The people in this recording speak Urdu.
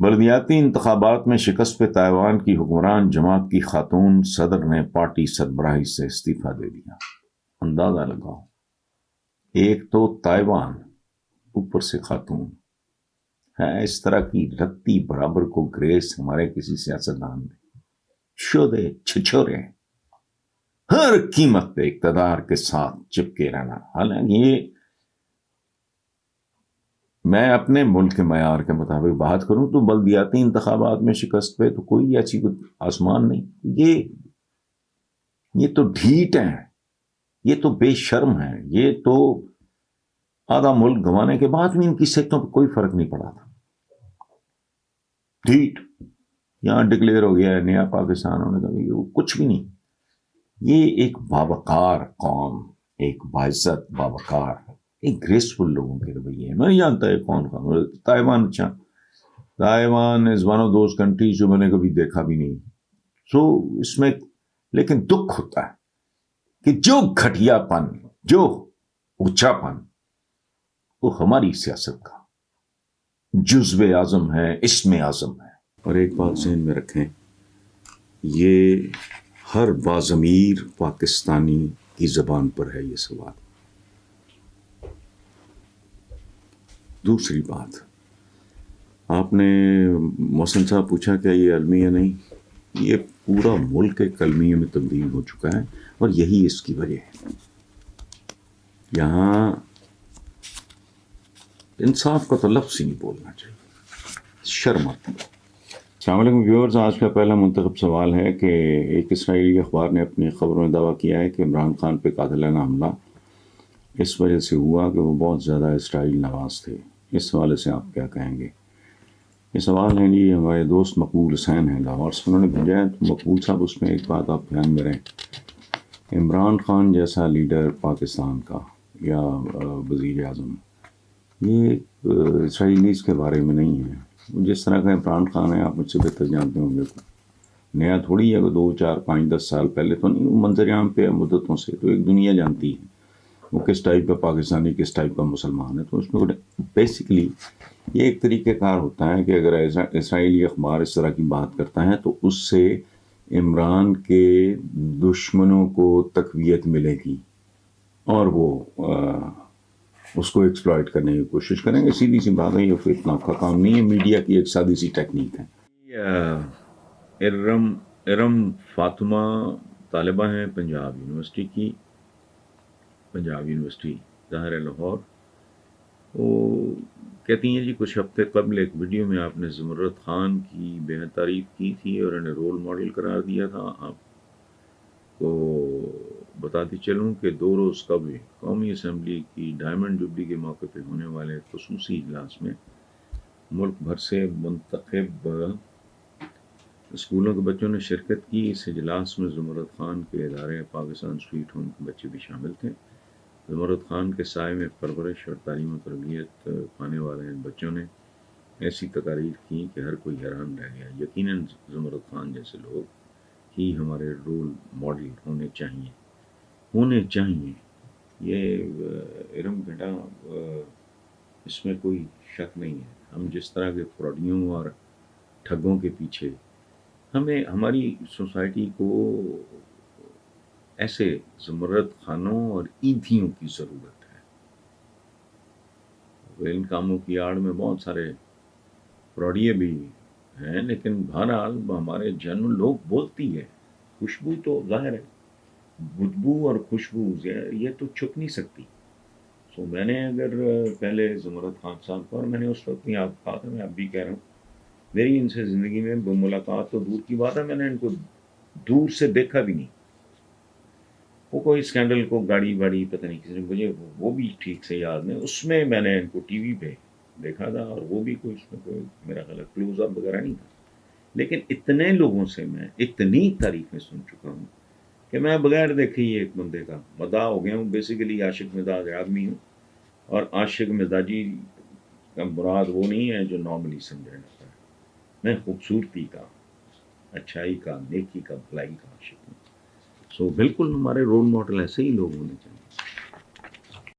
بلدیاتی انتخابات میں شکست پہ تائیوان کی حکمران جماعت کی خاتون صدر نے پارٹی سربراہی سے استعفیٰ دے دیا۔ اندازہ لگاؤ، ایک تو تائیوان، اوپر سے خاتون ہے۔ اس طرح کی رتی برابر کو گریس ہمارے کسی سیاستدان میں شودے چھچورے ہر قیمت پہ اقتدار کے ساتھ چپکے رہنا۔ حالانکہ یہ میں اپنے ملک کے معیار کے مطابق بات کروں تو بلدیاتی انتخابات میں شکست پہ تو کوئی ایسی آسمان نہیں۔ یہ تو ڈھیٹ ہیں، یہ تو بے شرم ہیں، یہ تو آدھا ملک گنوانے کے بعد بھی ان کی صحتوں پہ کوئی فرق نہیں پڑا تھا۔ ڈھیٹ یہاں ڈکلیئر ہو گیا ہے نیا پاکستان ہونے کا، کچھ بھی نہیں۔ یہ ایک باوقار قوم، ایک باعزت باوقار، ایک گریسفل لوگوں کے رویے ہیں۔ میں نہیں جانتا ہے کون تائیوان۔ اچھا، Taiwan is one of those countries جو میں نے کبھی دیکھا بھی نہیں۔ اس میں لیکن دکھ ہوتا ہے کہ جو گھٹیا پن، جو اونچا پن، وہ ہماری سیاست کا جزو اعظم ہے، اسم اعظم ہے۔ اور ایک بات ذہن میں رکھیں، یہ ہر باضمیر پاکستانی کی زبان پر ہے یہ سوال۔ دوسری بات، آپ نے محسن صاحب پوچھا کہ یہ علمی ہے؟ نہیں، یہ پورا ملک ایک علمیے میں تبدیل ہو چکا ہے، اور یہی اس کی وجہ ہے۔ یہاں انصاف کا تو لفظ ہی نہیں بولنا چاہیے، شرم آتی ہے۔ السلام علیکم ویورز، آج کا پہلا منتخب سوال ہے کہ ایک اسرائیلی اخبار نے اپنی خبروں میں دعویٰ کیا ہے کہ عمران خان پہ قاتلانہ حملہ اس وجہ سے ہوا کہ وہ بہت زیادہ اسرائیل نواز تھے۔ اس حوالے سے آپ کیا کہیں گے؟ یہ سوال ہے جی ہمارے دوست مقبول حسین ہیں لاہور سے، انہوں نے بھیجا ہے۔ تو مقبول صاحب، اس میں ایک بات آپ دھیان میں رہیں، عمران خان جیسا لیڈر پاکستان کا یا وزیر اعظم، یہ اسرائیلیز کے بارے میں نہیں ہے۔ جس طرح کا عمران خان ہے، آپ مجھ سے بہتر جانتے ہوں گے، نیا تھوڑی ہے، 2 4 5 10 سال پہلے تو نہیں، وہ منظر عام پہ مدتوں سے تو ایک دنیا جانتی ہے وہ کس ٹائپ کا پاکستانی، کس ٹائپ کا مسلمان ہے۔ تو اس میں بیسیکلی یہ ایک طریقہ کار ہوتا ہے کہ اگر اسرائیلی اخبار اس طرح کی بات کرتا ہے تو اس سے عمران کے دشمنوں کو تقویت ملے گی اور وہ اس کو ایکسپلائٹ کرنے کی کوشش کریں گے۔ سیدھی سی بات ہے، یہ کوئی اتنا کا کام نہیں ہے، میڈیا کی ایک سادی سی ٹیکنیک ہے۔ ارم فاطمہ طالبہ ہیں پنجاب یونیورسٹی کی، پنجاب یونیورسٹی ظاہر ہے لاہور۔ وہ کہتی ہیں جی کچھ ہفتے قبل ایک ویڈیو میں آپ نے زمرد خان کی بے حد تعریف کی تھی اور انہیں رول ماڈل قرار دیا تھا۔ آپ کو بتاتی چلوں کہ 2 روز قبل قومی اسمبلی کی ڈائمنڈ جبلی کے موقع پہ ہونے والے خصوصی اجلاس میں ملک بھر سے منتخب اسکولوں کے بچوں نے شرکت کی۔ اس اجلاس میں زمرد خان کے ادارے پاکستان سویٹ ہوم کے بچے بھی شامل تھے۔ زمرد خان کے سائے میں پرورش اور تعلیم و تربیت پانے والے ان بچوں نے ایسی تقاریر کی کہ ہر کوئی حیران رہ گیا۔ یقیناً زمرد خان جیسے لوگ ہی ہمارے رول ماڈل ہونے چاہیے۔ یہ ارم بیٹا، اس میں کوئی شک نہیں ہے۔ ہم جس طرح کے فراڈیوں اور ٹھگوں کے پیچھے، ہماری سوسائٹی کو ایسے زمرد خانوں اور ایندھیوں کی ضرورت ہے۔ ان کاموں کی آڑ میں بہت سارے فراڈیے بھی ہیں، لیکن بہرحال ہمارے جنرل لوگ بولتی ہے، خوشبو تو ظاہر ہے، بدبو اور خوشبو یہ تو چھپ نہیں سکتی۔ میں نے اگر پہلے زمرد خان صاحب کو، اور میں نے اس وقت نہیں آپ کہا تھا، میں اب بھی کہہ رہا ہوں، میری ان سے زندگی میں ملاقات تو دور کی بات ہے، میں نے ان کو دور سے دیکھا بھی نہیں۔ وہ کوئی اسکینڈل کو گاڑی واڑی پتہ نہیں کسی نے، مجھے وہ بھی ٹھیک سے یاد نہیں، اس میں میں نے ان کو ٹی وی پہ دیکھا تھا، اور وہ بھی کوئی اس میں کوئی میرا خیال کلوز اپ وغیرہ نہیں تھا۔ لیکن اتنے لوگوں سے میں اتنی تعریفیں سن چکا ہوں کہ میں بغیر دیکھے ہی ایک بندے کا مداح ہو گیا ہوں۔ بیسیکلی عاشق مزاج آدمی ہوں، اور عاشق مزاجی کا مراد وہ نہیں ہے جو نارملی سمجھا جاتا ہے۔ میں خوبصورتی کا، اچھائی کا، نیکی کا، بھلائی کا عاشق ہوں۔ بالکل ہمارے رول ماڈل ایسے ہی لوگ ہونے چاہیے۔